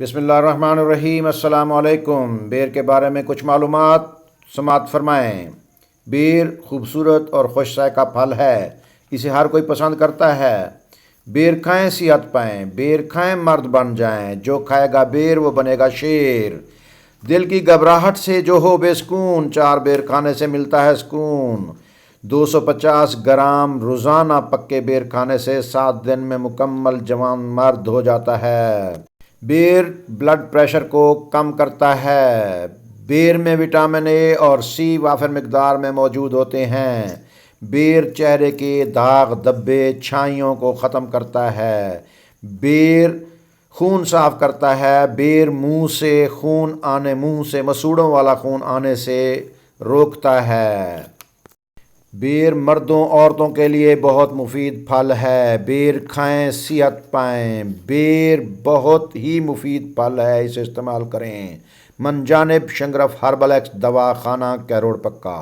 بسم اللہ الرحمن الرحیم۔ السلام علیکم۔ بیر کے بارے میں کچھ معلومات سماعت فرمائیں۔ بیر خوبصورت اور خوش ذائقہ پھل ہے، اسے ہر کوئی پسند کرتا ہے۔ بیر کھائیں صحت پائیں، بیر کھائیں مرد بن جائیں، جو کھائے گا بیر وہ بنے گا شیر۔ دل کی گھبراہٹ سے جو ہو بے سکون، 4 بیر کھانے سے ملتا ہے سکون۔ 250 گرام روزانہ پکے بیر کھانے سے 7 دن میں مکمل جوان مرد ہو جاتا ہے۔ بیر بلڈ پریشر کو کم کرتا ہے۔ بیر میں وٹامن اے اور سی وافر مقدار میں موجود ہوتے ہیں۔ بیر چہرے کے داغ، دھبے، چھائیوں کو ختم کرتا ہے۔ بیر خون صاف کرتا ہے۔ بیر منہ سے مسوڑوں والا خون آنے سے روکتا ہے۔ بیر مردوں عورتوں کے لیے بہت مفید پھل ہے۔ بیر کھائیں صحت پائیں۔ بیر بہت ہی مفید پھل ہے، اسے استعمال کریں۔ من جانب شنگرف ہربل ایکس دوا خانہ کیروڑ پکا۔